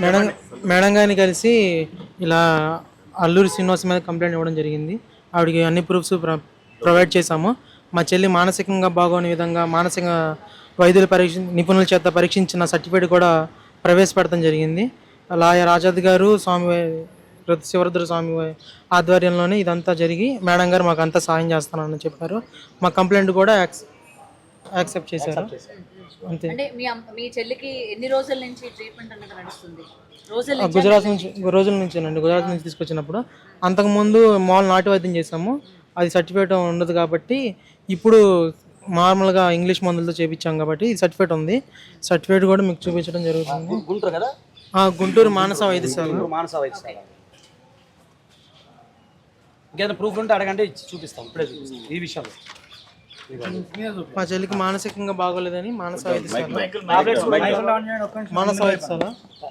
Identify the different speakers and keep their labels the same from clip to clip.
Speaker 1: Madam madam గారిని కలిసి ఇలా అల్లూరి శ్రీనివాస్ మీద కంప్లైంట్ ఇవ్వడం జరిగింది. ఆవిడకి అన్ని ప్రూఫ్స్ ప్రొవైడ్ చేశాము. మా చెల్లి మానసికంగా బాగోని విధంగా మానసిక వైద్యుల నిపుణుల చేత పరీక్షించిన సర్టిఫికేట్ కూడా ప్రవేశపెడతాం జరిగింది. లాయర్ ఆజాద్ గారు శివరుద్ర స్వామి ఆధ్వర్యంలోనే ఇదంతా జరిగి మేడం గారు మాకు అంతా సాయం చేస్తానని చెప్పారు. మా కంప్లైంట్ కూడా యాక్సెప్ట్ చేశారు. అంతే.
Speaker 2: అంటే మీ చెల్లికి ఎన్ని రోజుల నుంచి ట్రీట్మెంట్ అనేది నడుస్తుంది?
Speaker 1: రోజుల నుంచేనండి. గుజరాత్ నుంచి తీసుకొచ్చినప్పుడు అంతకుముందు మామూలు నాటు వైద్యం చేసాము. అది సర్టిఫికేట్ ఉండదు కాబట్టి ఇప్పుడు నార్మల్గా ఇంగ్లీష్ మందులతో చేయించాం కాబట్టి ఈ సర్టిఫికేట్ ఉంది. సర్టిఫికేట్ కూడా మీకు చూపించడం జరుగుతుంది.
Speaker 3: గుంటూరు కదా?
Speaker 1: గుంటూరు మానస వైద్యశాల.
Speaker 3: ఇంకేదైనా ప్రూఫ్ ఉంటే అడగండి, చూపిస్తాం. ఇప్పుడే చూపిస్తాం ఈ విషయంలో.
Speaker 1: మా చెల్లికి మానసికంగా బాగోలేదని మానస వైద్యశాల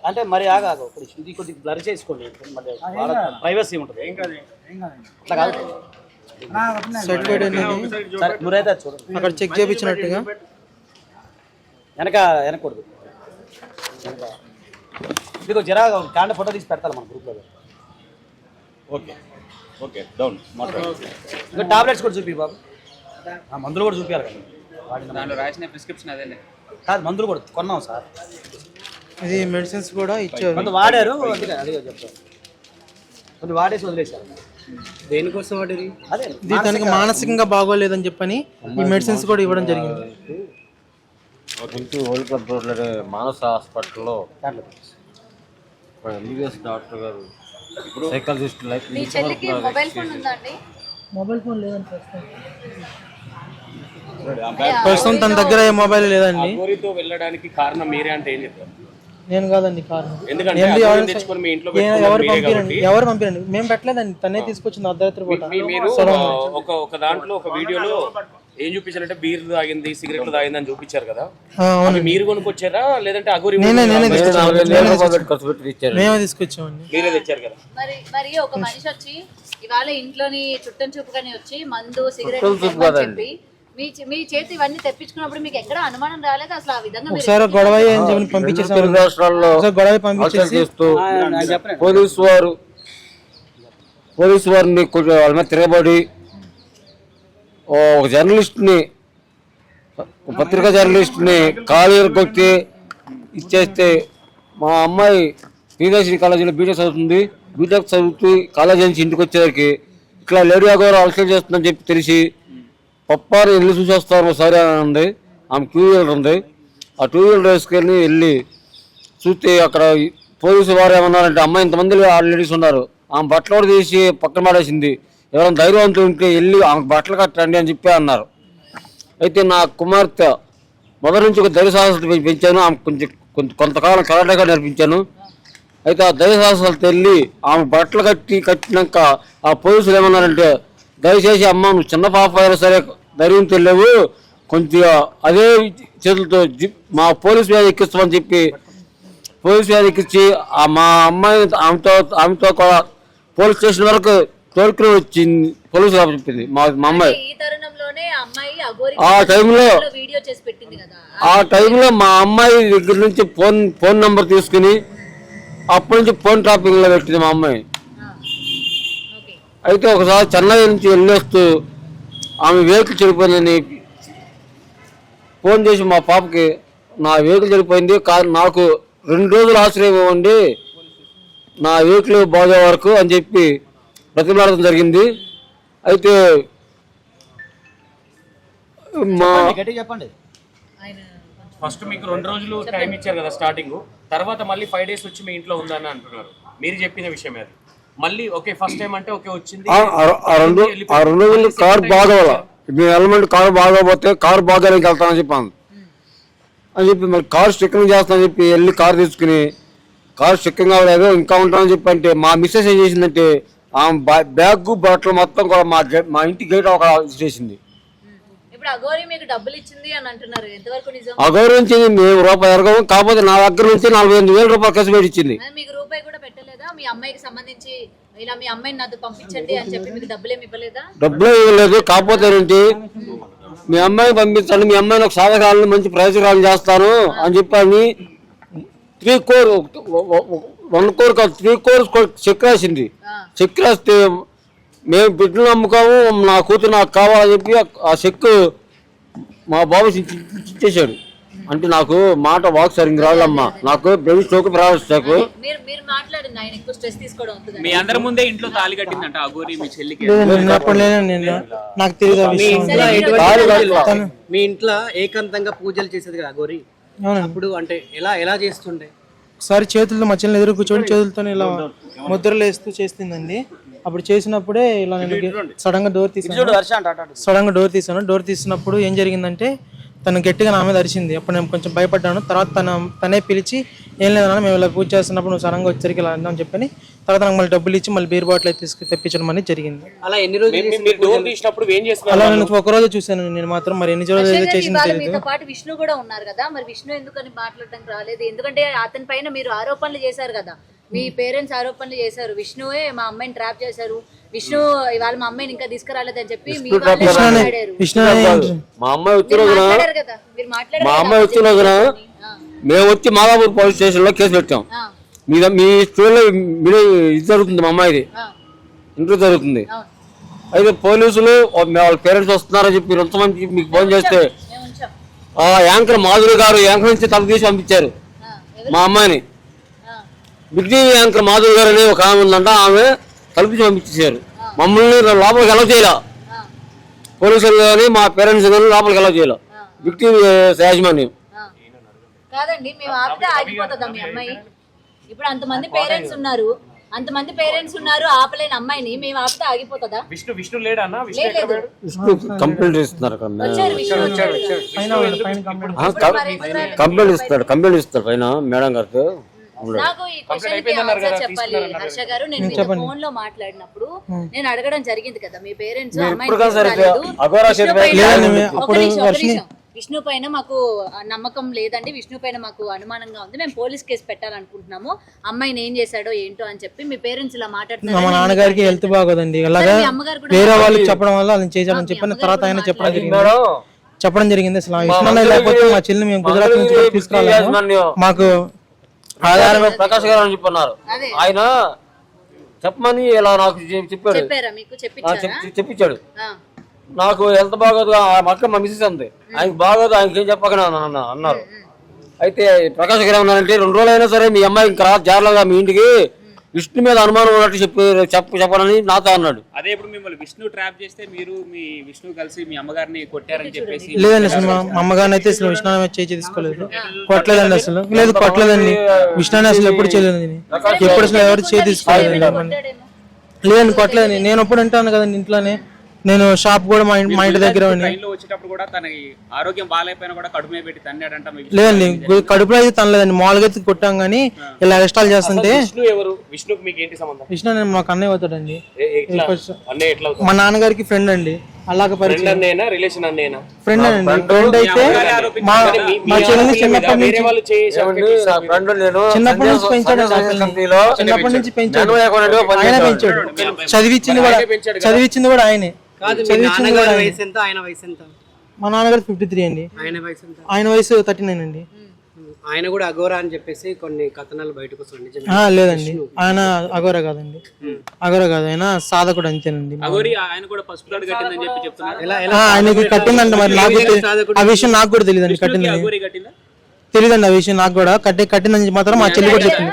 Speaker 3: అంటే మరి ఆగాదు, ఇది కొద్దిగా బ్లర్ చేసుకోండి, ప్రైవసీ ఉంటుంది. అట్లా కాదు,
Speaker 1: సర్టిఫికేట్ అనేది అక్కడ చెక్ చేయించినట్టుగా
Speaker 3: వెనకూడదు. మీకు జరా క్యాండ ఫోటో తీసి పెడతాను మన గ్రూప్లో. Okay okay down. ఇంకా టాబ్లెట్స్ కూడా చూపి బాబు, మందులు కూడా చూపించాలి కదా.
Speaker 4: దాంట్లో రాసిన ప్రిస్క్రిప్షన్ అదే
Speaker 3: కాదు, మందులు కూడా కొన్నాం సార్.
Speaker 1: ఇది మెడిసిన్స్ కూడా ఇచ్చారు,
Speaker 3: కొంత వాడారు. అందుకే అదే చెప్తాను, కొంత వాడేసి వదిలేశారు.
Speaker 4: దేనికోసం వాడేది?
Speaker 3: అదే
Speaker 1: తనకి మానసికంగా బాగోలేదని చెప్పని ఈ మెడిసిన్స్ కూడా ఇవ్వడం జరిగింది.
Speaker 5: వరల్డ్ కప్ రోడ్లో మానస హాస్పిటల్లో ఎంబీబీఎస్ డాక్టర్ గారు సైకాలజిస్ట్
Speaker 1: మొబైల్ ఫోన్ లేదండి ప్రస్తుతం తన దగ్గర ఏ మొబైల్ లేదండి.
Speaker 4: వెళ్ళడానికి కారణం మీరే అంటే ఏం చెప్తారు?
Speaker 1: నేను కాదండి కారణం. ఎవరు పంపిరండి, మేము పెట్టలేదండి, తనే తీసుకొచ్చింది అర్ధరాత్రి పూట.
Speaker 4: మీరు ఒక దాంట్లో ఒక వీడియోలో ఏం చూపించారంటే బీర్ తాగింది, సిగరెట్లు తాగింది అని చూపించారు కదా. మీరు కొనుక్కొచ్చారా లేదంటే అగోరి?
Speaker 1: మేమే తీసుకొచ్చామండి.
Speaker 4: మీరే తెచ్చారు కదా.
Speaker 2: మరి ఒక మనిషి వచ్చి ఇవాళ ఇంట్లోని చుట్టం చూపుగానే వచ్చి మందు సిగరెట్ చెప్పి మీ చేతి ఇవన్నీ తెప్పించుకున్నప్పుడు మీకు ఎక్కడ అనుమానం రాలేదు అసలు? ఆ విధంగా
Speaker 1: ఒకసారి గొడవ పంపించేసి
Speaker 5: పోలీసు వారిని వాళ్ళ మీద తిరగబడి ఒక జర్నలిస్ట్ని, పత్రికా జర్నలిస్ట్ని కాలు కొట్టి ఇచ్చేస్తే, మా అమ్మాయి శ్రీదేశ్వరి కాలేజీలో బీటెక్ చదువుతుంది. బీటెక్ చదువుతూ కాలేజీ నుంచి ఇంటికి వచ్చేసరికి ఇట్లా లేడీ అగౌరవ అలసలు చేస్తుందని చెప్పి తెలిసి పప్పారు వెళ్ళి చూసి వస్తారు. సరే అని ఉంది. ఆమె 2 వీలర్ ఉంది. ఆ 2 వీలర్ వేసుకెళ్ళి వెళ్ళి చూస్తే అక్కడ పోలీసు వారు ఏమన్నారంటే, అమ్మాయి ఇంతమంది లేడీస్ ఉన్నారు, ఆమె బట్టలు కూడా తీసి పక్కన పడేసింది, ఎవరైనా ధైర్యవంతులు ఉంటే వెళ్ళి ఆమెకు బట్టలు కట్టండి అని చెప్పి అన్నారు. అయితే నా కుమార్తె మొదటి నుంచి ఒక ధైర్య సాహసాలు పెంచాను. ఆమె కొంతకాలం కరాటగా నేర్పించాను. అయితే ఆ ధైర్య సాహసాలు తెల్లి ఆమె బట్టలు కట్టినాక ఆ పోలీసులు ఏమన్నారంటే, దయచేసి అమ్మ నువ్వు చిన్న పాప అయినా సరే ధైర్యం తెలియవు, కొంచెం అదే చేతులతో మా పోలీసు వ్యాధి ఎక్కిస్తామని చెప్పి పోలీసు వ్యాధి ఎక్కించి మా అమ్మాయి ఆమెతో కూడా పోలీస్ స్టేషన్ వరకు తోడుకుని వచ్చింది. పోలీసు చెప్పింది మా అమ్మాయి. ఆ టైంలో మా అమ్మాయి దగ్గర నుంచి ఫోన్ నెంబర్ తీసుకుని అప్పటి నుంచి ఫోన్ ట్రాపింగ్ లో పెట్టింది మా అమ్మాయి. అయితే ఒకసారి చెన్నై నుంచి వెళ్ళేస్తూ ఆమె వెహికల్ చెడిపోయిందని ఫోన్ చేసి మా పాపకి నా వెహికల్ చెడిపోయింది, నాకు 2 రోజులు ఆశ్రయం ఇవ్వండి నా వెహికల్ బాగా వరకు అని చెప్పి ప్రతిమాడడం జరిగింది. అయితే
Speaker 3: చెప్పండి,
Speaker 4: ఫస్ట్ మీకు 2 రోజులు టైం ఇచ్చారు కదా స్టార్టింగ్, తర్వాత మళ్ళీ 5 days వచ్చి మీ ఇంట్లో ఉందని అంటున్నారు. మీరు చెప్పిన విషయం అది మళ్ళీ ఓకే ఫస్ట్ టైం అంటే ఓకే వచ్చింది.
Speaker 5: 2 రోజులు కారు బాగోవాలి, మీ ఎలిమెంట్ కారు బాగోపోతే కారు బాగానికి వెళ్తానని చెప్పాను అని చెప్పి మరి కారు స్టిక్కరింగ్ చేస్తానని చెప్పి వెళ్ళి కారు తీసుకుని కారు స్టిక్కరింగ్ అవ్వలేదు ఇంకా ఉంటానని చెప్పి అంటే మా మిస్సెస్ ఏం చేసిందంటే ఆమె బ్యాగ్ బట్టలు మొత్తం కూడా మా ఇంటి గేట్ ఒక చేసింది. అగౌరవించింది. మేము రూపాయి ఎరగము, కాకపోతే నా దగ్గర నుంచి 45,000 రూపాయలు ఖర్చు పెట్టి ఇచ్చింది. డబ్బులు ఇవ్వలేదు. కాకపోతే ఏంటి, మీ అమ్మాయిని పంపించండి, మీ అమ్మాయిని ఒక సాధకాలను మంచి ప్రయోజకాలను చేస్తాను అని చెప్పని 3 crore 1 crore కాదు 3 crores చెక్ రాసింది. చెక్ రాస్తే మేము బిడ్డలు అమ్ముకోము, నా కూతురు నాకు కావాలని చెప్పి ఆ చెక్ మా బాబు ఇచ్చేసాడు. అంటే నాకు మాట వాక్ సరిగ్గా రావాలమ్మా, నాకు బ్రెయిన్ స్ట్రోక్ రావచ్చు.
Speaker 2: మీరు మాట్లాడండి, ఆయన ఎక్కువ స్ట్రెస్ తీసుకోవడం అవుతుంది.
Speaker 4: మీ అందరి ముందే ఇంట్లో తాళి కట్టిందంట అఘోరి మీ చెల్లికి.
Speaker 1: నాకు తెలియదు.
Speaker 6: మీ ఇంట్లో ఏకాంతంగా పూజలు చేసేది కదా గోరి, అప్పుడు అంటే ఎలా చేస్తుండే?
Speaker 1: ఒకసారి చేతులతో మా చెల్లిని ఎదురు కూర్చొని చేతులతో ఇలా ముద్రలు వేస్తూ చేస్తుందండి. అప్పుడు చేసినప్పుడే ఇలా నేను సడన్ గా డోర్ తీసాను. డోర్ తీసినప్పుడు ఏం జరిగిందంటే తను గట్టిగా నా మీద అరిచింది. అప్పుడు నేను కొంచెం భయపడ్డాను. తర్వాత తనే పిలిచి ఏం లేదన్నా మేము ఇలా పూజ చేస్తున్నప్పుడు నువ్వు సడన్గా వచ్చరికి ఇలా అందామని చెప్పని తర్వాత నాకు మళ్ళీ డబ్బులు ఇచ్చి మళ్ళీ బీర్ బాటిల్ అయితే తెప్పించడం అనేది జరిగింది.
Speaker 6: అలా ఎన్ని రోజులు?
Speaker 1: అలా నేను ఒక రోజు చూశాను నేను మాత్రం, మరి ఎన్ని రోజులు చేసింది తెలియదు.
Speaker 2: మీతో పాటు విష్ణు కూడా ఉన్నారు కదా, మరి విష్ణు ఎందుకని మాట్లాడడానికి రాలేదు? ఎందుకంటే అతని పైన మీరు ఆరోపణలు చేశారు కదా, మీ పేరెంట్స్ ఆరోపణలు చేశారు, విష్ణువే మా అమ్మాయిని ట్రాప్ చేశారు, విష్ణు ఇవాళ మా అమ్మాయిని ఇంకా తీసుకురాలేదని చెప్పి మీ వాళ్ళే మాట్లాడారు.
Speaker 5: మా అమ్మాయి వచ్చిన
Speaker 2: మాట్లాడారు కదా, మీరు
Speaker 5: మా అమ్మాయి వచ్చిన రోజున మేము వచ్చి మాదాపూర్ పోలీస్ స్టేషన్ లో కేసు పెట్టాం. మీ స్కూల్లో ఇది జరుగుతుంది, మా అమ్మాయిది ఇంటర్వ్యూ జరుగుతుంది. అయితే పోలీసులు వాళ్ళ పేరెంట్స్ వస్తున్నారని చెప్పి ఎంతమంది మీకు ఫోన్ చేస్తే ఆ యాంకర్ మాధురి గారు యాంకర్ నుంచి తల తీసి పంపించారు మా అమ్మాయిని. బిగ్డీ యాంకర్ మాధురి గారు అనే ఒక ఆమె ఉందంట, ఆమె కల్పించి పంపించేశారు. మమ్మల్ని లోపలికి ఎలా చేయాల, పోలీసులు కానీ మా పేరెంట్స్ కానీ లోపలికి ఎలా చేయాల బిగ్డీ యాజమాన్యం.
Speaker 2: కాదండి, మేము ఆపితే ఆగిపోతుందా మీ అమ్మాయి? ఇప్పుడు అంతమంది పేరెంట్స్ ఉన్నారు, ఆపలేని అమ్మాయిని మేము ఆపితే ఆగిపోతుందా?
Speaker 4: విష్ణు లేడన్నా?
Speaker 5: కంప్లైంట్ ఇస్తున్నారు అక్కడ, కంప్లైంట్ ఇస్తారు పైన మేడం గారికి.
Speaker 2: నాకు ఈ క్వశ్చన్ కి ఆన్సర్ చెప్పాలి హర్ష గారు. నేను మీతో ఫోన్ లో మాట్లాడినప్పుడు నేను అడగడం జరిగింది కదా, మీ పేరెంట్స్ విష్ణు పైన మాకు నమ్మకం లేదండి, విష్ణు పైన మాకు అనుమానంగా ఉంది, మేము పోలీస్ కేసు పెట్టాలనుకుంటున్నాము, అమ్మాయిని ఏం చేశాడో ఏంటో అని చెప్పి మీ పేరెంట్స్ ఇలా మాట్లాడుతున్నారు.
Speaker 1: మా నాన్నగారికి హెల్త్ బాగోదండి, అలాగా వేరే వాళ్ళు చెప్పడం వల్ల అలా చేశామని చెప్పిన తర్వాత ఆయన చెప్పడం జరిగింది. అసలు విష్ణు లేకపోతే మా చెల్లిని మేము గుజరాత్ నుంచి తీసుకురావాలి, మాకు
Speaker 5: ఆధారం ప్రకాష్ గారు అని చెప్పన్నారు. ఆయన చెప్పమని ఇలా నాకు చెప్పాడు, చెప్పించాడు. నాకు హెల్త్ బాగోదు, మా అక్క మా మిస్సెస్ ఉంది, ఆయనకి బాగోదు, ఆయనకి ఏం చెప్పక అన్నారు. అయితే ప్రకాష్ గారు ఏమన్నారంటే 2 రోజులు అయినా సరే మీ అమ్మాయి ఇంకా జాగ్రత్తగా మీ ఇంటికి విష్ణు మీద అనుమానం ఉన్నట్టు చెప్పనని నాతో అన్నాడు.
Speaker 4: అదే ఇప్పుడు మిమ్మల్ని విష్ణు ట్రాప్ చేస్తే మీరు మీ విష్ణు కలిసి మీ అమ్మగారిని కొట్టారని చెప్పేసి.
Speaker 1: లేదండి, అసలు మా అమ్మగారిని అయితే అసలు విష్ణు చేయి తీసుకోలేదు, కొట్టలేదండి, అసలు లేదు కొట్టలేదండి, విష్ణుని అసలు ఎప్పుడు చేయలేదండి, ఎప్పుడు అసలు ఎవరు చేయి తీసుకోలేదండి, లేదండి కొట్టలేదండి. నేను ఎప్పుడు అంటాను కదండి ఇంట్లోనే, నేను షాప్ కూడా మా ఇంటి దగ్గర
Speaker 4: వచ్చేటప్పుడు కూడా తన ఆరోగ్యం బాగాలేకపోయినా కూడా కడుపు మీద పెట్టి తన్నాడంట.
Speaker 1: లేదండి కడుపులో అయితే తనలేదండి, మామూలుగా అయితే కొట్టాం కానీ ఇలా ఇష్టాలు చేస్తుంటే.
Speaker 4: విష్ణుకి మీకు ఏంటి సంబంధం?
Speaker 1: విష్ణు నేను మాకు అన్నయ్య అవుతాడండి, మా నాన్నగారికి ఫ్రెండ్ అండి, అలాగ పరిచయం
Speaker 4: రిలేషన్ అన్నయ్యనా
Speaker 1: ఫ్రెండ్ అండి. ఫ్రెండ్ అయితే మా చెల్లిని చిన్నప్పటి నుంచి పెంచాడు, చిన్నప్పటి నుంచి పెంచాడు, ఆయన పెంచాడు, చదివించింది కూడా ఆయనే. మా నాన్నగారు 53 అండి, ఆయన వయసు 39 అండి.
Speaker 6: ఆయన కూడా అఘోరా అని చెప్పేసి కొన్ని కథనాలు బయటకు వస్తుంది.
Speaker 1: లేదండి ఆయన అఘోరా కాదండి, ఆయన సాధకుడు అంతేనండి. ఆయనకి కట్టిందంట, మరి నాకు ఆ విషయం నాకు కూడా తెలియదండి, కట్టిందని తెలియదండి, ఆ విషయం నాకు కూడా కట్టిందని మాత్రం మా చెల్లి కూడా చెప్పింది,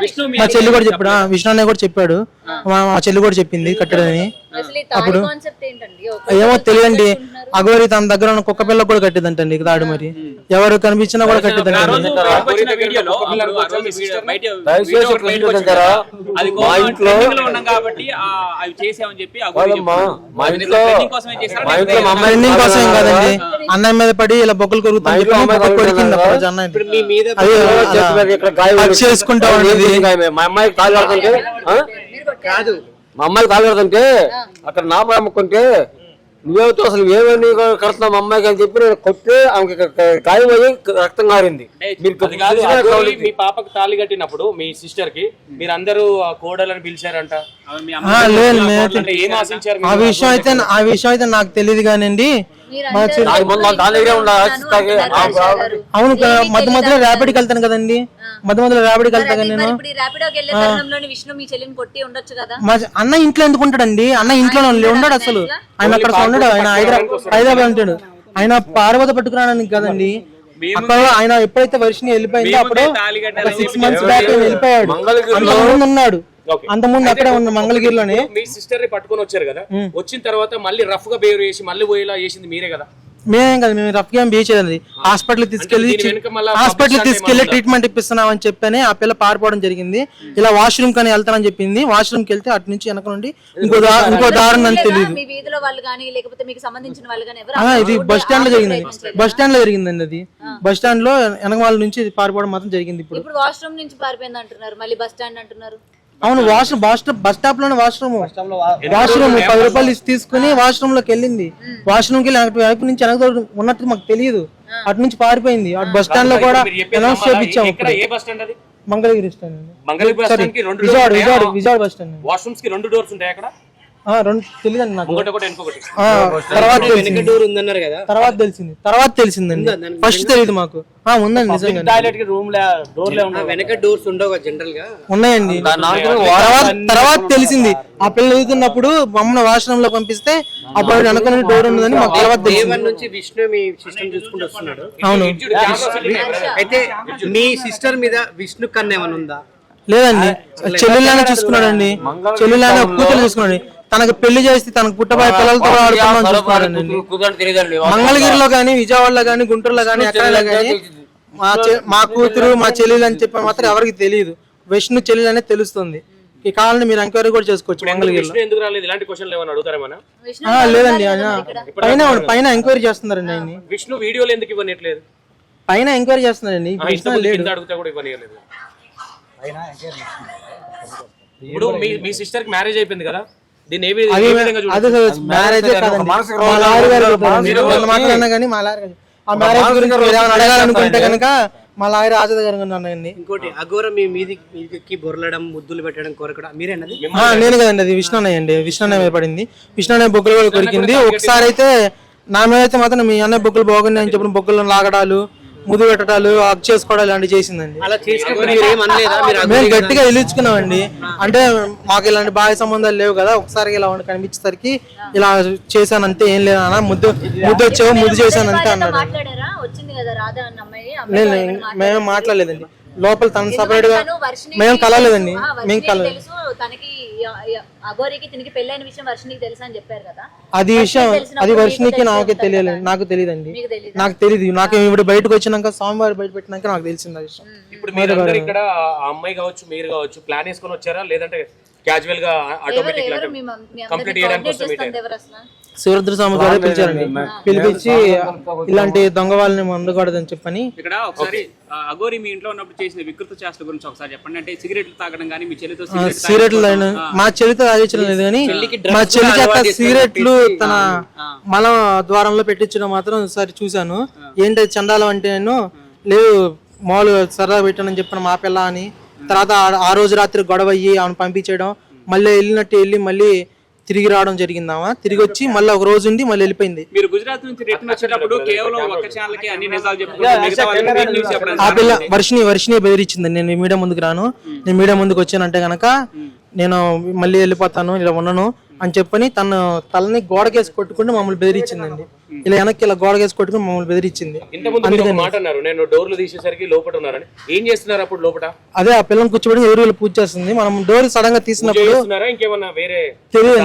Speaker 1: చెప్పాడు, విష్ణు అన్నయ్య కూడా చెప్పాడు, మా చెల్లి కూడా చెప్పింది కట్టడని. అప్పుడు ఏమో తెలియదండి, అఘోరి తన దగ్గర ఉన్న కుక్క పిల్ల కూడా కట్టిద్దంటండి తాడు, మరి ఎవరు కనిపించినా కూడా కట్టిద్దండి. ట్రెండింగ్ కోసం కాదండి, అన్నయ్య మీద పడి ఇలా బొక్కలు కొరుకుతాయి చేసుకుంటా ఉండేది.
Speaker 5: మా అమ్మాయికి కాలు కడుతుంటే అక్కడ నా అమ్ముకుంటే నువ్వేతో అసలు ఏమని కడుతున్నావు మా అమ్మాయికి అని చెప్పి నేను కొట్టి ఆమెకి గాయం అయ్యి రక్తం కారింది.
Speaker 4: మీ పాపకు తాళి కట్టినప్పుడు మీ సిస్టర్ కి మీరందరూ కోడలని పిలిచారంట,
Speaker 1: ఆ విషయం అయితే నాకు తెలియదు కానండి,
Speaker 2: మీరు
Speaker 1: మా
Speaker 2: అంటారు,
Speaker 1: చెల్లి-
Speaker 5: దాని దగ్గరే ఉండాలి,
Speaker 2: అంటున్నారు హరీష్ గారు.
Speaker 1: అవును
Speaker 2: ఏమీ
Speaker 1: మధ్య మధ్యలో
Speaker 2: తెలీదా?
Speaker 1: ర్యాపిడ్కి వెళ్తాను కదండి, మధ్య మధ్యలో ర్యాపిడ్కి వెళ్తా కదా నేను.
Speaker 2: ఇప్పుడు ఈ ర్యాపిడోకి వెళ్ళే తరుణంలోని విష్ణు మీ చెల్లిని కొట్టి ఉండొచ్చు కదా.
Speaker 1: మా అన్న ఇంట్లో ఎందుకు ఉంటాడండి? అన్న ఇంట్లో ఉండడు అసలు. ఆయన అక్కడ ఉండడు. ఆయన హైదరాబాద్ ఉంటాడు. ఆయన పార్వత పట్టుకురావడానికి కదండి. అక్కడ ఆయన ఎప్పుడైతే వర్షిని వెళ్ళిపోయిందో అప్పుడు 6 months బ్యాక్ వెళ్ళిపోయాడు. అంతకుముందు ఉన్నాడు, అంతకుముందు అక్కడే ఉన్న మంగళగిరిలోనే.
Speaker 4: మీ సిస్టర్ ని పట్టుకొని వచ్చారు కదా, వచ్చిన తర్వాత మళ్ళీ రఫ్ గా బిహేవ్ చేసి మళ్ళీ పోయేలా చేసింది మీరే కదా.
Speaker 1: మేమేం కదా, మేము రఫ్ గేమ్ బీచేది. హాస్పిటల్ తీసుకెళ్లి ట్రీట్మెంట్ ఇప్పిస్తున్నాం అని చెప్పని ఆ పిల్ల పారిపోవడం జరిగింది. ఇలా వాష్రూమ్ కానీ వెళ్తానని చెప్పింది. వాష్రూమ్ కి వెళ్తే అటు నుంచి వెనక నుండి ఇంకో దారుణం అని తెలియదు.
Speaker 2: మీ వీధిలో వాళ్ళు కానీ లేకపోతే మీకు సంబంధించిన వాళ్ళు కానీ ఎవరు
Speaker 1: ఇది బస్ స్టాండ్ లో జరిగింది. బస్ స్టాండ్ లో జరిగిందండి అది. బస్ స్టాండ్ లో వెనక వాళ్ళ నుంచి పారిపోవడం మాత్రం జరిగింది.
Speaker 2: ఇప్పుడు వాష్రూమ్ నుంచి పారిపోయింది అంటున్నారు, మళ్ళీ బస్ స్టాండ్ అంటున్నారు.
Speaker 1: అవును, బస్ స్టాప్ లోనే వాష్రూమ్ 10 రూపాయలు తీసుకుని వాష్రూమ్ లోకి వెళ్ళింది. వాష్రూమ్ కి వైపు నుంచి వెనక ఉన్నట్టు మాకు తెలియదు. అటు నుంచి పారిపోయింది. అటు బస్ స్టాండ్ లో కూడా అనౌన్స్ చేపించాము.
Speaker 4: ఏ బస్ స్టాండ్ అది?
Speaker 1: మంగళగిరి స్టాండ్ అండి.
Speaker 4: మంగళగిరి బస్ స్టాండ్ కి
Speaker 1: విజయవాడ బస్ స్టాండ్.
Speaker 4: వాష్రూమ్స్ కి 2 డోర్స్ ఉంటాయి అక్కడ.
Speaker 1: రెండు తెలియదండి నాకు.
Speaker 4: ఒకటి ఇంకొకటి.
Speaker 1: తర్వాత తెలిసిందండి. ఫస్ట్ తెలియదు మాకు. ఉందండి నిజంగా
Speaker 3: టాయిలెట్ కి రూమ్ డోర్ లే ఉండవు,
Speaker 6: వెనక డోర్స్ ఉండవు జనరల్ గా.
Speaker 1: ఉన్నాయండి. తర్వాత తెలిసింది. ఆ పిల్ల వెళ్తున్నప్పుడు మమ్మల్ని వాష్రూమ్ లో పంపిస్తే అప్పుడు వెనక డోర్ ఉన్నదని మాకు తర్వాత తెలిసింది.
Speaker 6: నుంచి విష్ణు మీ సిస్టర్ చూసుకుంటూ వస్తున్నాడు.
Speaker 1: అవును.
Speaker 6: అయితే మీ సిస్టర్ మీద విష్ణు కన్నా ఏమైనా ఉందా?
Speaker 1: లేదండి, చెల్లెళ్ళనే చూసుకున్నాడండి. చెల్లెళ్ళనే కూతురు చూసుకున్నాడు. తనకు పెళ్లి చేసి తనకు పుట్టబోయే పిల్లలతో ఆడుకోవాలని చూసుకున్నాడండి. మంగళగిరిలో కానీ, విజయవాడలో కానీ, గుంటూరులో కానీ, ఎక్కడైనా కానీ మా కూతురు మా చెల్లెలు అని చెప్పి మాత్రం ఎవరికి తెలియదు. విష్ణు చెల్లెలు అనేది తెలుస్తుంది. ఈ కావాలని మీరు ఎంక్వైరీ కూడా చేసుకోవచ్చు మంగళగిరిలో.
Speaker 4: ఎందుకు రాలేదు ఇలాంటి క్వశ్చన్లు ఏమైనా అడుగుతారేమన్నా?
Speaker 1: లేదండి, ఆయన పైన ఎంక్వైరీ చేస్తున్నారండి. ఆయన
Speaker 4: విష్ణు వీడియోలు ఎందుకు ఇవ్వట్లేదు?
Speaker 1: పైన ఎంక్వైరీ చేస్తున్నారండి.
Speaker 4: అడిగితే కూడా ఇవ్వలేదు. ఇప్పుడు మీ సిస్టర్ కి మ్యారేజ్ అయిపోయింది కదా, దీన్ని
Speaker 1: మ్యారేజ్ కాదండి. మా లాయర్ గారు మాట్లాడినా కానీ మా లాయర్ గారు ఆ మ్యారేజ్ గురించి అడగాలనుకుంటే కనుక మా లాయర్ ఆజాద్ గారు అన్నాయండి.
Speaker 6: ఇంకోటి అఘోర మీ మీదికి బొరలడం, ముద్దులు పెట్టడం, కొరకడం మీరేనది?
Speaker 1: నేను కదండి, అది విష్ణు అన్నయ్య అండి. విష్ణు అన్నయ్య పడింది. విష్ణు అన్నయ్య బొగ్గులు కూడా కొరికింది. ఒకసారి అయితే నా మీద అయితే మాత్రం మీ అన్నయ్య బొగ్గులు బాగున్నాయి అని చెప్పిన బొగ్గులను లాగడాలు, ముద్దు పెట్టడాలు, అప్ చేసుకోవడాలు ఇలాంటివి చేసిందండి. మేము గట్టిగా ఇలుచుకున్నామండి. అంటే మాకు ఇలాంటి బాగా సంబంధాలు లేవు కదా, ఒకసారి ఇలా కనిపించేసరికి ఇలా చేశానంటే ఏం లేదు అన్న, ముద్దు వచ్చావు, ముద్దు చేశానంటే అన్నాడు. లేదు, మేము మాట్లాడలేదండి. లోపల తను సపరేట్ గా మేము కలవలేదండి. మేము కలవలేదు. అది వర్షినికి నాకే తెలియలేదు. నాకు తెలియదండి. నాకు తెలియదు. నాకు ఇప్పుడు బయటకు వచ్చినాక స్వామివారి బయట పెట్టినాక నాకు తెలిసింది ఆ విషయం.
Speaker 4: ఇప్పుడు మీరు ఇక్కడ ఆ అమ్మాయి కావచ్చు, మీరు కావచ్చు, ప్లాన్ వేసుకొని వచ్చారా లేదంటే క్యాజువల్ గా ఆటోమేటిక్ కంప్లీట్ చేయడానికి?
Speaker 1: శివరుద్ర స్వామి గారు పిలిచారండి. పిలిపించి ఇలాంటి దొంగ వాళ్ళని మందకూడదని చెప్పని.
Speaker 7: ఇక్కడ ఒకసారి అఘోరి మీ ఇంట్లో ఉన్నప్పుడు చేసిన వికృత చేష్టల గురించి ఒకసారి చెప్పండి. అంటే సిగరెట్లు తాగడం కానీ, మీ చెల్లితో
Speaker 1: సిగరెట్లు మా చెల్లితో తాగించడం లేదు కానీ మా చెల్లి చేత సిగరెట్లు తన మల ద్వారంలో పెట్టించడం మాత్రం ఒకసారి చూశాను. ఏంటి చండాలం అంటే నేను లేదు మామూలుగా సరదా పెట్టానని చెప్పిన మా పిల్ల అని. తర్వాత ఆ రోజు రాత్రి గొడవ అయ్యి ఆమెను పంపించడం, మళ్ళీ వెళ్ళి మళ్ళీ తిరిగి రావడం జరిగిందామా. తిరిగి వచ్చి మళ్ళీ ఒక రోజు ఉండి మళ్ళీ వెళ్ళిపోయింది.
Speaker 7: మీరు గుజరాత్ నుంచి రిటర్న్ వచ్చేటప్పుడు కేవలం ఒక ఛానల్ కి అన్ని నిజాలు చెప్పుకుంటారు.
Speaker 1: ఆ పిల్ల వర్షిని బెదిరించిందండి. నేను మీడియా ముందుకు రాను, నేను మీడియా ముందుకు వచ్చానంటే గనక నేను మళ్ళీ వెళ్ళిపోతాను, ఇలా ఉన్నాను అని చెప్పని తను తలని గోడకేసి కొట్టుకుంటూ మమ్మల్ని బెదిరించిందండి. ఇలా వెనక్కి ఇలా గోడకేసి కొట్టుకుని మమ్మల్ని బెదిరించింది.
Speaker 4: నేను డోర్లు తీసేసరికి లోపల ఉన్నారని ఏం చేస్తున్నారు అప్పుడు లోపల?
Speaker 1: అదే ఆ పిల్లని కూర్చోబెట్టి ఎవరు పూజ చేస్తుంది. మనం డోర్ సడన్ గా తీసినప్పుడు తెలియదు.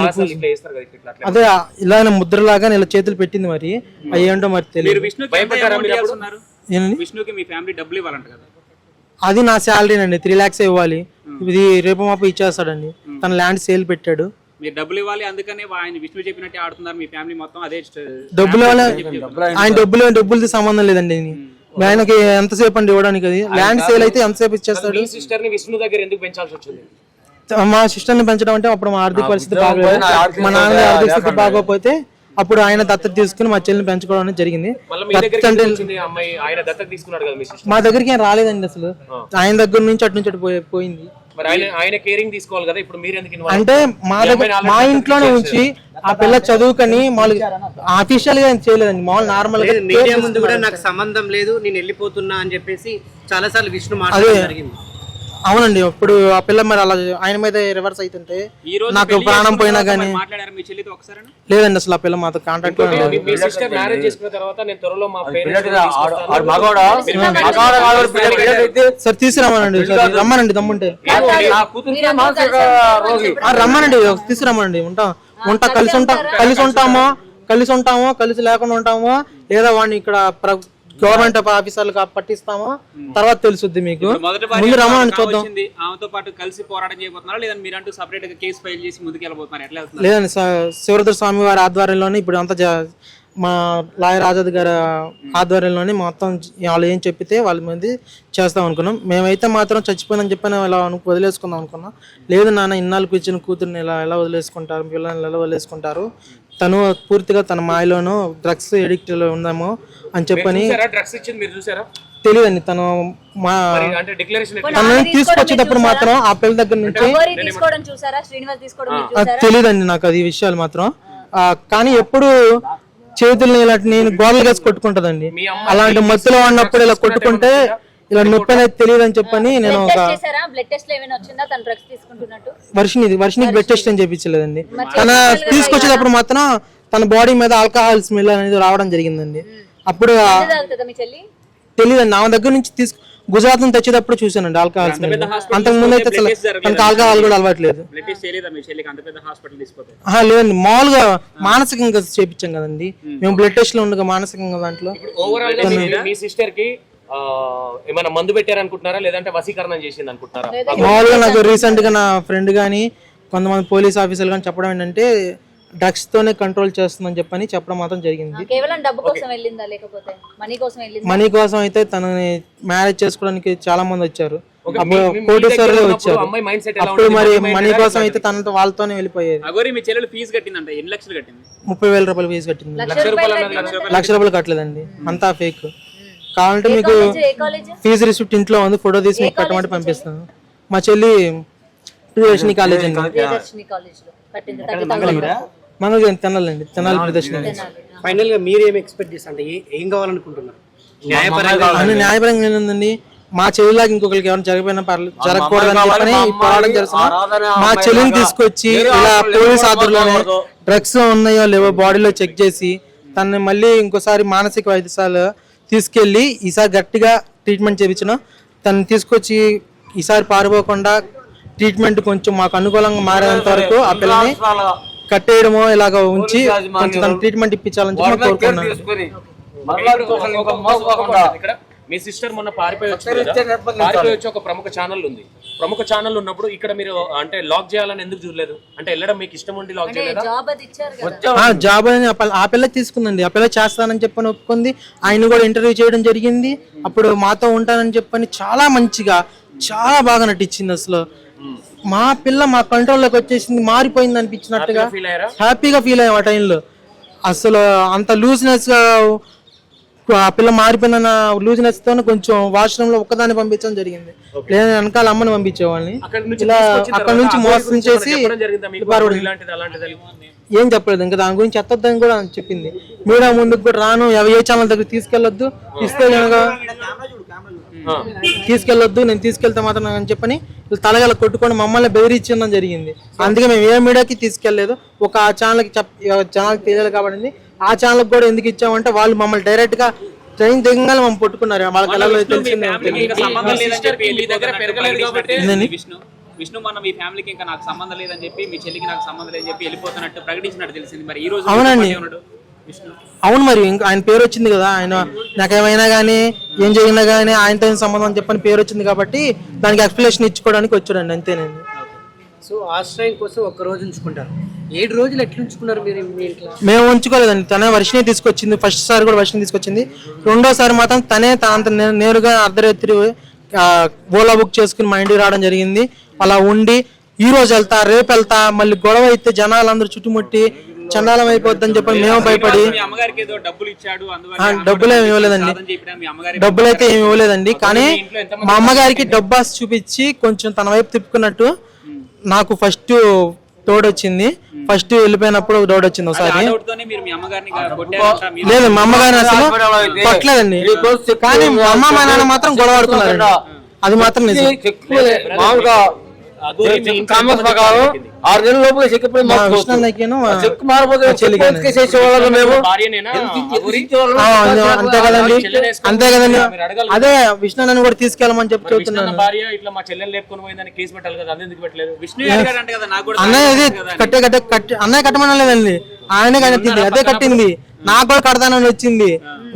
Speaker 1: అదే ఇలానే ముద్రలాగా ఇలా చేతులు పెట్టింది. మరి అవి ఏంటో మరి తెలియదు.
Speaker 7: విష్ణుకి మీ ఫ్యామిలీ డబ్బులు ఇవ్వాలంట కదా?
Speaker 1: అది నా శాలరీ అండి, 3 lakhs ఇవ్వాలి. ఇది రేపు మాపు ఇచ్చేస్తాడండి. తన ల్యాండ్ సేల్ పెట్టాడు.
Speaker 7: మీరు డబ్బులు ఇవ్వాలి, అందుకనే ఆయన విష్ణు చెప్పినట్టే ఆడుతున్నారు మీ ఫ్యామిలీ మొత్తం. అదే
Speaker 1: డబ్బులు ఆయన డబ్బులది సంబంధం లేదండి. ఆయనకి ఎంతసేపు అండి ఇవ్వడానికి? అది ల్యాండ్ సేల్ అయితే ఎంతసేపు ఇచ్చేస్తాడు. మా సిస్టర్ ని పెంచడం అంటే అప్పుడు మా ఆర్థిక పరిస్థితి బాగోలేదు. మా నాన్న ఆర్థిక స్థితి బాగోకపోతే అప్పుడు ఆయన దత్తత తీసుకుని మా చెల్లిని పెంచుకోవడం అనేది జరిగింది. మా దగ్గరికి ఏం రాలేదండి అసలు. ఆయన దగ్గర నుంచి అటు నుంచి అటు పోయింది. అంటే మా ఇంట్లోనే ఉంచి ఆ పిల్ల చదువుకని మామూలుగా అఫీషియల్ గా ఏం చేయలేదండి, మామూలు నార్మల్ గా
Speaker 6: మీడియా ముందు కూడా నాకు సంబంధం లేదు నేను వెళ్ళిపోతున్నా అని చెప్పేసి చాలా సార్లు విష్ణు మాట్లాడడం జరిగింది.
Speaker 1: అవునండి. ఇప్పుడు ఆ పిల్ల మరి అలా ఆయన మీద రివర్స్ అవుతుంటే
Speaker 7: ఈ రోజు
Speaker 1: నాకు
Speaker 7: పెళ్లి
Speaker 1: ప్రాణం
Speaker 7: చేసుకున్న
Speaker 1: పోయినా
Speaker 7: తర్వాత
Speaker 1: గానీ
Speaker 7: మరి మాట్లాడారు మీ చెల్లితో ఒకసారి?
Speaker 1: లేదండి, అసలు ఆ పిల్ల మాతో కాంటాక్ట్ లో లేదు.
Speaker 4: మీ సిస్టర్ మ్యారేజ్ చేసుకున్న తర్వాత నేను త్వరలో మా
Speaker 1: సార్ తీసుకురమ్మనండి, సార్ రమ్మనండి దమ్ముంటే రమ్మనండి, తీసుకురమ్మనండి. ఉంటా కలిసి ఉంటామో కలిసి లేకుండా ఉంటామో, లేదా వాడిని ఇక్కడ గవర్నమెంట్ ఆఫీసర్లు పట్టిస్తామో తర్వాత తెలుసుద్ది మీకు.
Speaker 7: మొదటి
Speaker 1: ముందు రమ్మనండి చూద్దాం.
Speaker 7: ఆమెతో పాటు కలిసి పోరాటం చేయబోతున్నారా లేదా మీరంటూ సపరేట్ గా కేసు ఫైల్ చేసి ముందుకు వెళ్ళబోతున్నారు? ఎట్లా వెళ్తున్నారు?
Speaker 1: లేదండి, శివరుద్ర స్వామి వారి ఆధ్వర్యంలోనే ఇప్పుడు అంతా మా లాయర్ ఆజాద్ గారి ఆధ్వర్యంలోనే మొత్తం వాళ్ళు ఏం చెప్పితే వాళ్ళ మంది చేస్తాం అనుకున్నాం. మేమైతే మాత్రం చచ్చిపోయిందని చెప్పిన ఇలా వదిలేసుకుందాం అనుకున్నాం. లేదు నాన్న, ఇన్నాళ్ళు కూర్చుని కూతుర్ని ఎలా వదిలేసుకుంటారు, పిల్లల్ని ఎలా వదిలేసుకుంటారు, తను పూర్తిగా తన మాయలోనూ డ్రగ్స్ ఎడిక్ట్ లో ఉందాము అని చెప్పని
Speaker 4: డ్రగ్స్ ఇచ్చింది మీరు చూసారా?
Speaker 1: తెలియదండి. తను మా
Speaker 4: అంటే డిక్లరేషన్
Speaker 1: తను తీసుకొచ్చేటప్పుడు మాత్రం ఆ పిల్ల దగ్గర నుంచి
Speaker 2: తీసుకోవడం చూసారా, శ్రీనివాస్ తీసుకోవడం మీరు చూసారా?
Speaker 1: తెలియదండి నాకు అది విషయాలు మాత్రం. కానీ ఎప్పుడు చేతుల్ని ఇలా నేను గోడలు వేసి కొట్టుకుంటదండి. అలాంటి మత్తులో ఉన్నప్పుడు ఇలా కొట్టుకుంటే ఇలా నొప్పి అనేది తెలియదు అని చెప్పని నేను ఒక
Speaker 2: బ్లడ్ టెస్ట్ ఏమైనా వచ్చిందా తన డ్రగ్స్ తీసుకుంటున్నట్టు?
Speaker 1: వర్షినికి బ్లడ్ టెస్ట్ అని చెప్పించలేదండి. తన తీసుకొచ్చేటప్పుడు మాత్రం తన బాడీ మీద ఆల్కహాల్ స్మెల్ అనేది రావడం జరిగిందండి. అప్పుడు
Speaker 2: మీ చెల్లి
Speaker 1: తెలియదండి, నా దగ్గర నుంచి గుజరాత్ నుంచి తెచ్చేటప్పుడు చూసానండి ఆల్కహాల్ స్మెల్. అంతకు ముందు అయితే తనకు ఆల్కహాల్ కూడా అలవాట్లేదు. లేదండి, మామూలుగా మానసికంగా చేపించాం కదండి మేము, బ్లడ్ టెస్ట్ లో ఉండగా మానసికంగా దాంట్లో.
Speaker 4: ఓవరాల్ గా మీ సిస్టర్ కి ఏమైనా మందు పెట్టారనుకుంటున్నారా లేదంటే వశీకరణం చేసింది అనుకుంటున్నారా?
Speaker 1: మామూలుగా నాకు రీసెంట్ గా నా ఫ్రెండ్ గానీ కొంతమంది పోలీస్ ఆఫీసర్లు కానీ చెప్పడం ఏంటంటే డ్రగ్స్ తోనే కంట్రోల్ చేస్తుందని చెప్పని చెప్పడం మాత్రం జరిగింది.
Speaker 2: కేవలం డబ్బు కోసం వెళ్ళిందా లేకపోతే మనీ కోసం వెళ్ళిందా?
Speaker 1: మనీ కోసం అయితే తనని మ్యారేజ్ చేసుకోవడానికి చాలా మంది వచ్చారు, కోటేశ్వర్లు వచ్చారు. అప్పుడు మరి మనీ కోసం అయితే తనతో వాళ్ళతోనే వెళ్ళిపోయేది.
Speaker 7: అగోరి మీ చెల్లెలు ఫీజు కట్టిందంట, ఎన్ని లక్షలు కట్టింది?
Speaker 1: 30,000 రూపాయలు ఫీజు కట్టింది. లక్ష రూపాయలు కట్టలేదండి, అంతా ఫేక్. కావాలంటే మీకు ఫీజు రిసిప్ట్ ఇంట్లో ఉంది, ఫోటో తీసి మీకు కట్టమంటే పంపిస్తాను. మా చెల్లి ప్రియదర్శిని కాలేజ్ అండి, మనకి తినాలండి, తినాలి ప్రియదర్శిని.
Speaker 6: ఫైనల్ గా మీరు ఏం ఎక్స్పెక్ట్ చేస్తారు, అంటే ఏం కావాలనుకుంటున్నారు?
Speaker 1: న్యాయపరంగా ఏంటండి, మా చెల్లిలాగా ఇంకొకరికి ఎవరైనా జరిగిపోయినా జరగకూడదని చెప్పని పోరాటం చేస్తున్నాం. మా చెల్లిని తీసుకొచ్చి ఇలా పోలీస్ ఆధ్వర్యంలోనే డ్రగ్స్ ఉన్నాయో లేవో బాడీలో చెక్ చేసి తనని మళ్ళీ ఇంకోసారి మానసిక వైద్యశాల తీసుకెళ్లి ఈసారి గట్టిగా ట్రీట్మెంట్ చేయించిన, తనని తీసుకొచ్చి ఈసారి పారిపోకుండా ట్రీట్మెంట్ కొంచెం మాకు అనుకూలంగా మారేంత వరకు ఆ పిల్లని కట్టేయడమో ఇలాగ ఉంచి కొంచెం తన ట్రీట్మెంట్ ఇప్పించాలని చెప్పి కోరుకున్నాను.
Speaker 4: మీ సిస్టర్ మొన్న పారిపోయి వచ్చి ఒక ప్రముఖ ఛానల్ ఉంది. ప్రముఖ ఛానల్ ఉన్నప్పుడు ఇక్కడ మీరు అంటే లాక్ చేయాలని ఎందుకు చూడలేదు? అంటే వెళ్ళడం మీకు ఇష్టం ఉండి లాక్ చేయలేదా?
Speaker 1: జాబ్ అని ఆ పిల్ల తీసుకుందండి, ఆ పిల్ల చేస్తానని చెప్పని ఒప్పుకుంది. ఆయన కూడా ఇంటర్వ్యూ చేయడం జరిగింది. అప్పుడు మాతో ఉంటానని చెప్పని చాలా మంచిగా చాలా బాగా నటించింది. అసలు మా పిల్ల మా కంట్రోల్లోకి వచ్చేసింది, మారిపోయింది అనిపించినట్టుగా హ్యాపీగా ఫీల్ అయ్యాం ఆ టైంలో. అసలు అంత లూజ్నెస్ గా ఆ పిల్ల మారిపోయిన లూజ్నెస్ తో కొంచెం వాష్రూమ్ లో ఒక్కదాన్ని పంపించడం జరిగింది, లేదా వెనకాల అమ్మని పంపించేవాళ్ళని. ఇలా అక్కడ నుంచి మోసం చేసి ఏం చెప్పలేదు, ఇంకా దాని గురించి ఎత్తొద్దని కూడా చెప్పింది. మీడియా ముందుకు కూడా రాను, ఏ ఛానల్ దగ్గర తీసుకెళ్లొద్దు, తీసుకెళ్లొద్దు, నేను తీసుకెళ్తే మాత్రం అని చెప్పని తలగల కొట్టుకొని మమ్మల్ని బెదిరించడం జరిగింది. అందుకే మేము ఏ మీడియాకి తీసుకెళ్లేదు. ఒక ఆ ఛానల్కి ఛానల్కి తెలియదు కాబట్టి ఆ ఛానల్కి కూడా ఎందుకు ఇచ్చామంటే వాళ్ళు మమ్మల్ని డైరెక్ట్ గా ట్రైన్ దిగంగానే మమ్మల్ని పట్టుకున్నారు. వాళ్ళకి ఎలా తెలిసింది
Speaker 7: విష్ణు మొన్న మీ ఫ్యామిలీకి ఇంకా నాకు సంబంధం లేదని చెప్పి, మీ చెల్లికి నాకు సంబంధం లేదని చెప్పి వెళ్ళిపోతున్నట్టు ప్రకటించినట్టు తెలిసింది. మరి ఈ రోజు
Speaker 1: అవునండి, అవును, మరి ఇంకా ఆయన పేరు వచ్చింది కదా, ఆయన నాకేమైనా కానీ ఏం జరిగినా కానీ ఆయనతో సంబంధం చెప్పని పేరు వచ్చింది కాబట్టి దానికి ఎక్స్ప్లెనేషన్ ఇచ్చుకోవడానికి వచ్చాడండి, అంతేనండి.
Speaker 6: సో ఆశ్రయం కోసం ఒక్క రోజు ఉంచుకుంటారు, 7 రోజులు ఎట్లా ఉంచుకున్నారు మీరు మీ ఇంట్లో?
Speaker 1: మేము ఉంచుకోలేదండి, తనే వర్షిని తీసుకొచ్చింది. ఫస్ట్ సారి కూడా వర్షిని తీసుకొచ్చింది, రెండోసారి మాత్రం తనే తనంత నేరుగా అర్ధరాత్రి ఓలా బుక్ చేసుకుని మా ఇంటికి రావడం జరిగింది. అలా ఉండి ఈ రోజు వెళ్తా రేపు వెళ్తా, మళ్ళీ గొడవ అయితే జనాలందరూ చుట్టుముట్టి చండాలం అయిపోద్దని చెప్పి మేము భయపడి డబ్బులు ఏమి ఇవ్వలేదండి, డబ్బులు అయితే ఏమి ఇవ్వలేదండి. కానీ మా అమ్మగారికి డబ్బాస్ చూపించి కొంచెం తన వైపు తిప్పుకున్నట్టు నాకు ఫస్ట్ తోడు వచ్చింది. ఫస్ట్ వెళ్ళిపోయినప్పుడు ఒక డౌట్ వచ్చింది ఒకసారి.
Speaker 7: డౌట్ తోనే మీరు మీ అమ్మగారిని కొట్టారంట. మీరు
Speaker 1: లేదు, మా అమ్మగారిని అసలు కొట్టలేదండి, కానీ మా అమ్మ మా నాన్న మాత్రం గొడవ ఆడుకున్నారండి. అది మాత్రం నిజం.
Speaker 5: మామూలుగా
Speaker 7: ఆ గోరి మీ ఇంట్లో
Speaker 5: కామర్స్ ప్రకారం 6 నెలల లోపల చెక్ ఎప్పుడు
Speaker 1: మా విష్ణున్నకేను
Speaker 5: చెక్ మారిపోతే చేసేవాళ్ళం మేము.
Speaker 4: భార్యనేనా ఆ గోరి?
Speaker 1: అంతే కదండి, అంతే కదండి. అదే విష్ణుని కూడా తీసుకెళ్ళమని చెప్పి
Speaker 4: విష్ణు
Speaker 1: చెప్తున్నాను.
Speaker 4: అన్న భార్య ఇట్లా మా చెల్లెలు లేపుకొని పోయిందని కేసు పెట్టాలి కదా, అది ఎందుకు పెట్టలేదు?
Speaker 7: విష్ణు అడిగారంట కదా, నాకు కూడా
Speaker 1: అన్నయ్య ఇది కట్టి అన్నయ్య కట్టమనలేదండి, ఆయనే కట్టింది, అదే కట్టింది. నాకు కూడా కడతానని వచ్చింది,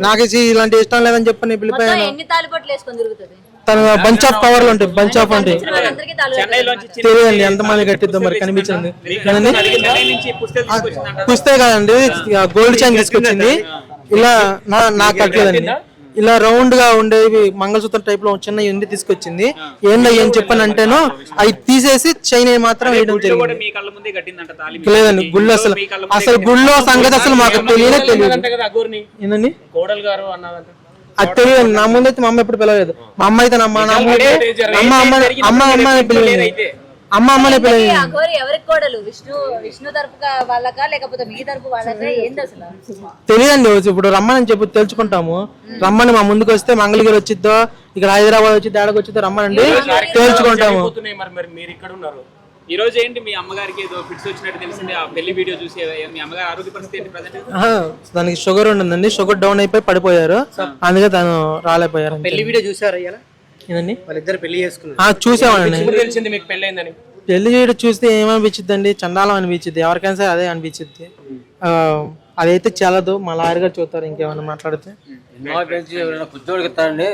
Speaker 1: నాకు ఇలాంటి ఇష్టం లేదని చెప్పి నేను పిలిపాను.
Speaker 2: ఎన్ని తాలిపట్లు వేసుకొని తిరుగుతుంది?
Speaker 1: తన బంచ్ ఆఫ్ పవర్లు ఉంటాయి, బంచ్ ఆఫ్ ఉంటాయి.
Speaker 2: వాళ్ళందరికీ తాళి
Speaker 7: చెన్నైలోంచి
Speaker 1: తెలియదండి ఎంతమంది కట్టిద్దో మరి, కనిపించింది కదండి.
Speaker 7: చెన్నై నుంచి పుస్తకం తీసుకొచ్చిందంట.
Speaker 1: పుస్తే కదండి, గోల్డ్ చైన్ తీసుకొచ్చింది. ఇలా నాకు కట్టలేదండి, ఇలా రౌండ్ గా ఉండేవి మంగళసూత్రం టైప్ లో చిన్న ఎండి తీసుకొచ్చింది. ఏంటి అని చెప్పని అంటేను అవి తీసేసి చైన్ మాత్రం వేయడం
Speaker 7: కూడా
Speaker 1: జరిగింది.
Speaker 7: మీ కళ్ళ ముందే కట్టిందంట తాళి.
Speaker 1: లేదండి, గుళ్ళు అసలు గుళ్ళో సంగతి అసలు మాకు తెలియదు.
Speaker 4: అంతే కదా ఆ గోరిని
Speaker 1: ఏంటండి
Speaker 4: కోడలు గారు అన్నదంట.
Speaker 1: అది తెలియదు. నా ముందైతే మా అమ్మ ఎప్పుడు పిలవలేదు. మా అమ్మ అయితే అమ్మ అమ్మనే పిలవలేదు, అమ్మనే పిలవలేదు.
Speaker 2: ఆ గోరి ఎవరికి కోడలు? విష్ణు తరపు వాళ్ళకా లేకపోతే మీ తరపు వాళ్ళకా? ఏంది అసలు
Speaker 1: తెలియదండి. ఇప్పుడు రమ్మని చెప్పి తెలుసుకుంటాము. రమ్మని మా ముందుకు వస్తే మంగళగిరి వచ్చిద్దో, ఇక్కడ హైదరాబాద్ వచ్చిద్దో, ఏడకి వచ్చిద్దో రమ్మనండి, తెలుసుకుంటాము.
Speaker 4: పోతున్నాయి మరి మీరు ఇక్కడ ఉన్నారు.
Speaker 7: ఈ రోజు ఏంటి మీ అమ్మగారికి ఏదో ఫిట్స్ వచ్చినట్టు తెలిసింది, ఆ పెళ్లి వీడియో చూసి. మీ అమ్మగారి ఆరోగ్య పరిస్థితి ఏంటి ప్రజెంట్?
Speaker 1: దానికి షుగర్ ఉండిందండి, షుగర్ డౌన్ అయిపోయి పడిపోయారు, అందుకే తను రాలేపోయారు.
Speaker 6: పెళ్లి వీడియో చూసారా ఇలా?
Speaker 1: ఏందండి
Speaker 6: వాళ్ళిద్దరు పెళ్లి చేసుకున్నారు.
Speaker 1: చూసామండి.
Speaker 4: ఇప్పుడు తెలిసింది మీకు పెళ్ళైందని.
Speaker 1: పెళ్లి చేయడం చూస్తే ఏమనిపించింది అండి, చండాలం అనిపించింది. ఎవరికైనా సరే అదే అనిపించింది. అదైతే చాలదు, మా లాయర్ గారు చూస్తారు ఇంకేమైనా మాట్లాడితే.
Speaker 5: పెంచి ఎవరైనా కుర్చోడికి ఇస్తారండి.